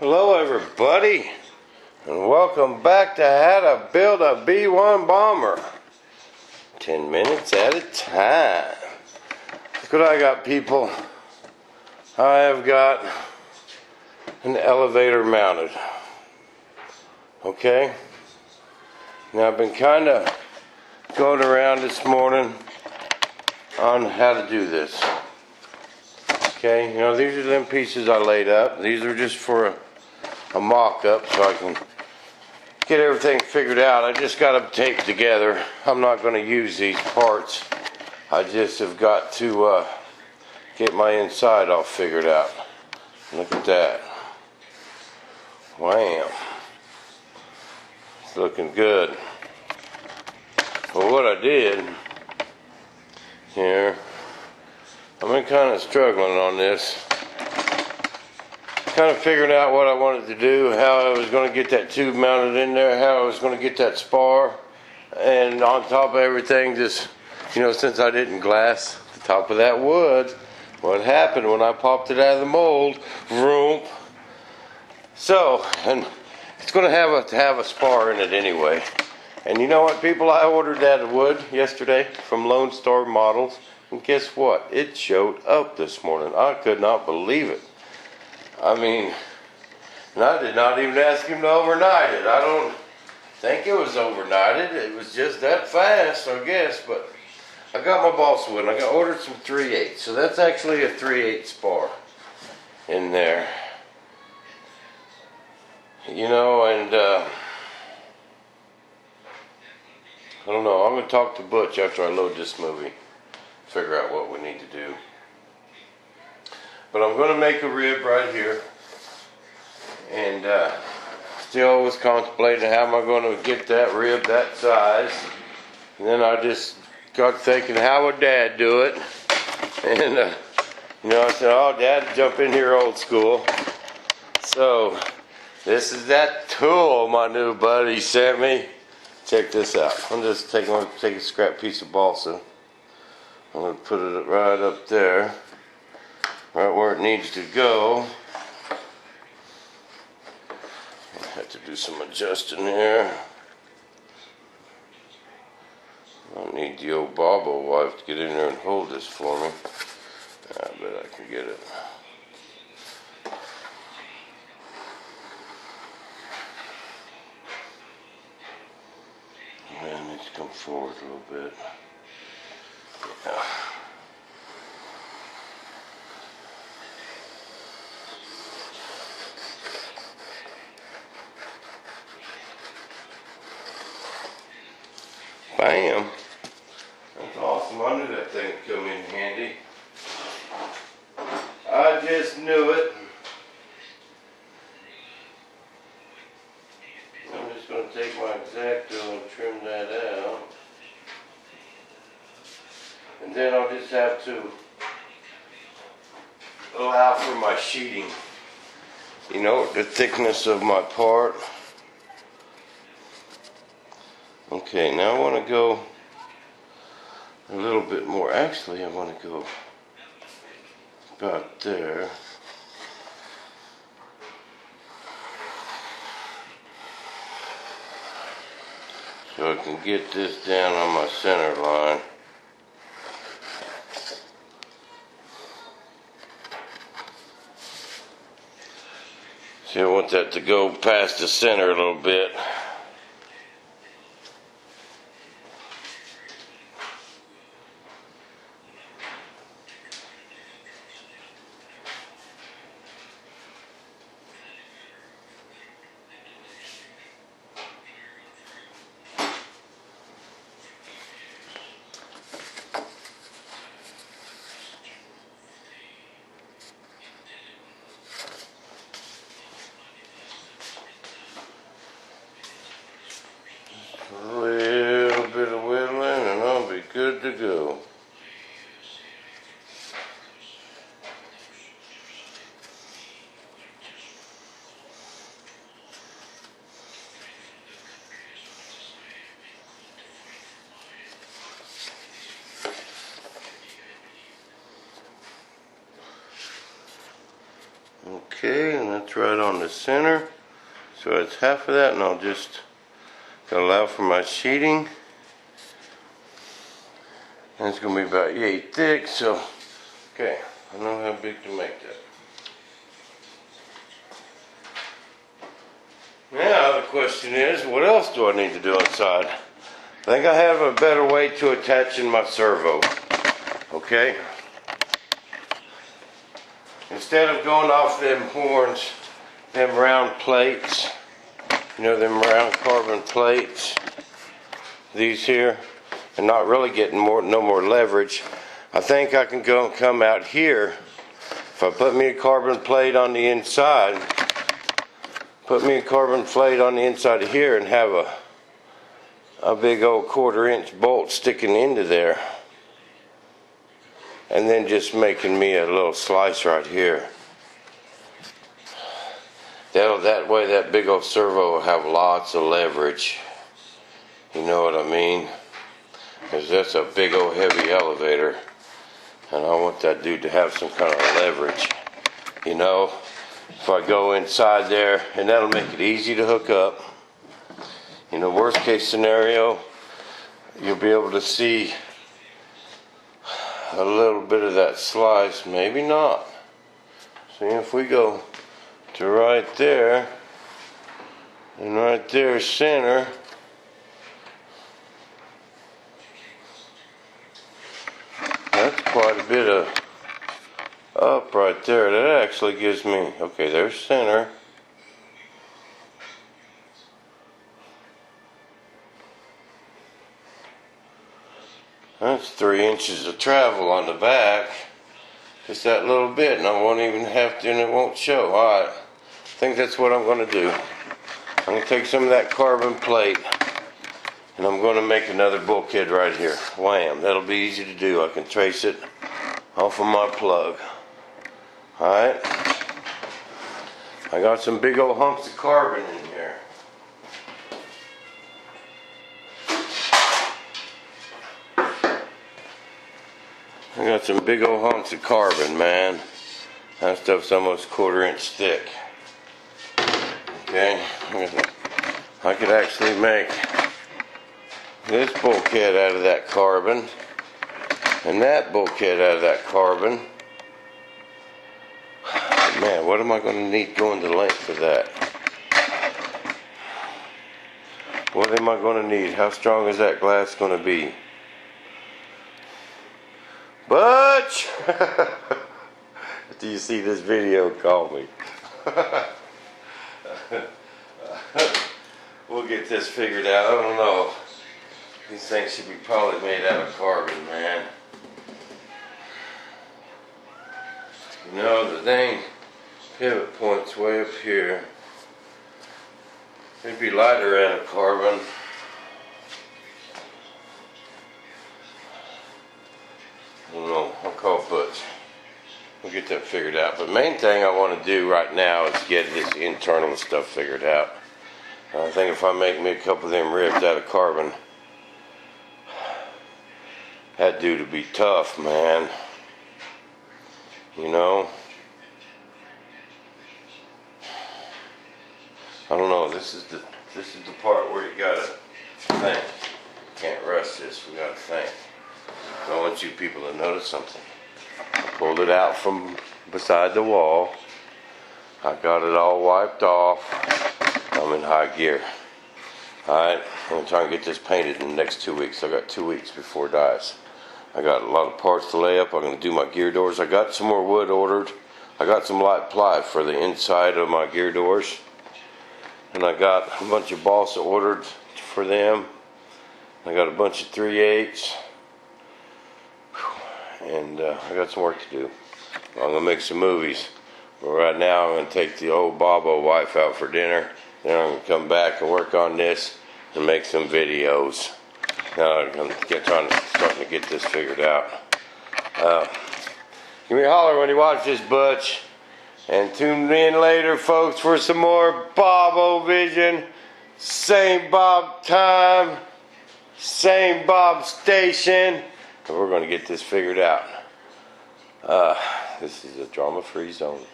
Hello everybody, and welcome back to How to Build a B-1 Bomber. 10 minutes at a time. Look what I got, people. I have got an elevator mounted. Okay? Now I've been kind of going around this morning on how to do this. Okay, you know, these are them pieces I laid up. These are just for a mock-up so I can get everything figured out. I just got them taped together. I'm not going to use these parts. I just have got to get my inside all figured out. Look at that. Wham. It's looking good. Well, what I did here, I've been kind of struggling on this. Kind of figuring out what I wanted to do, how I was going to get that tube mounted in there, how I was going to get that spar, and on top of everything, just, you know, since I didn't glass the top of that wood, what happened when I popped it out of the mold? Vroom. So, and it's going to have a spar in it anyway. And you know what, people? I ordered that wood yesterday from Lone Star Models, and guess what? It showed up this morning. I could not believe it. I mean, and I did not even ask him to overnight it. I don't think it was overnighted. It was just that fast, I guess. But I got my balsa wood, and I ordered some 3/8. So that's actually a 3/8 spar in there. You know, and I don't know. I'm going to talk to Butch after I load this movie. Figure out what we need to do. But I'm going to make a rib right here, and still was contemplating how am I going to get that rib that size. And then I just got thinking, how would Dad do it? And you know, I said, oh, Dad, jump in here old school. So this is that tool my new buddy sent me. Check this out. I'm just take a scrap piece of balsa. I'm going to put it right up there. Right where it needs to go. I have to do some adjusting here. I need the old Bobo wife to get in there and hold this for me. I bet I can get it. Man, needs to come forward a little bit. Yeah. Bam! That's awesome. I knew that thing would come in handy. I just knew it. I'm just going to take my X-Acto and trim that out. And then I'll just have to allow for my sheeting. You know, the thickness of my part. Okay, now I want to go a little bit more. Actually, I want to go about there. So I can get this down on my center line. See, I want that to go past the center a little bit. That's right on the center. So it's half of that, and I'll just allow for my sheeting. And it's going to be about yay thick, so okay, I know how big to make that. Now the question is, what else do I need to do inside? I think I have a better way to attach in my servo. Okay? Instead of going off them horns, them round plates, you know, them round carbon plates, these here, and not really getting no more leverage, I think I can go and come out here. If I put me a carbon plate on the inside, put me a carbon plate on the inside of here and have a big old 1/4 inch bolt sticking into there, and then just making me a little slice right here. That way that big old servo will have lots of leverage. You know what I mean? Because that's a big old heavy elevator, and I want that dude to have some kind of leverage. You know, if I go inside there, and that'll make it easy to hook up. In the worst case scenario, you'll be able to see a little bit of that slice, maybe not. See, if we go to right there, and right there center, that's quite a bit of up right there. That actually gives me, okay, there's center. That's 3 inches of travel on the back. Just that little bit, and I won't even have to, and it won't show. Alright, I think that's what I'm going to do. I'm going to take some of that carbon plate, and I'm going to make another bulkhead right here. Wham, that'll be easy to do. I can trace it off of my plug. Alright, I got some big old hunks of carbon in here. I got some big old hunks of carbon, man. That stuff's almost 1/4 inch thick. Okay, I could actually make this bulkhead out of that carbon, and that bulkhead out of that carbon. Man, what am I going to need going the length of that? What am I going to need? How strong is that glass going to be? Butch! Do you see this video? Call me. We'll get this figured out. I don't know. These things should be probably made out of carbon, man. You know, the dang pivot point's way up here. It'd be lighter out of carbon. I don't know. I'll call Butch. We'll get that figured out. But the main thing I want to do right now is get this internal stuff figured out. I think if I make me a couple of them ribs out of carbon, that dude would be tough, man. You know? I don't know. This is the part where you gotta think. Can't rush this. We gotta think. I want you people to notice something. I pulled it out from beside the wall. I got it all wiped off. I'm in high gear. Alright, I'm going to try and get this painted in the next 2 weeks. I got 2 weeks before it dies. I got a lot of parts to lay up. I'm going to do my gear doors. I got some more wood ordered. I got some light ply for the inside of my gear doors. And I got a bunch of balsa ordered for them. I got a bunch of 3/8. And I got some work to do. I'm going to make some movies. But right now I'm going to take the old Bobo wife out for dinner. Then I'm going to come back and work on this and make some videos. Now I'm starting to get this figured out. Give me a holler when you watch this, Butch. And tune in later, folks, for some more Bobo Vision. Same Bob time, same Bob station. And we're going to get this figured out. This is a drama-free zone.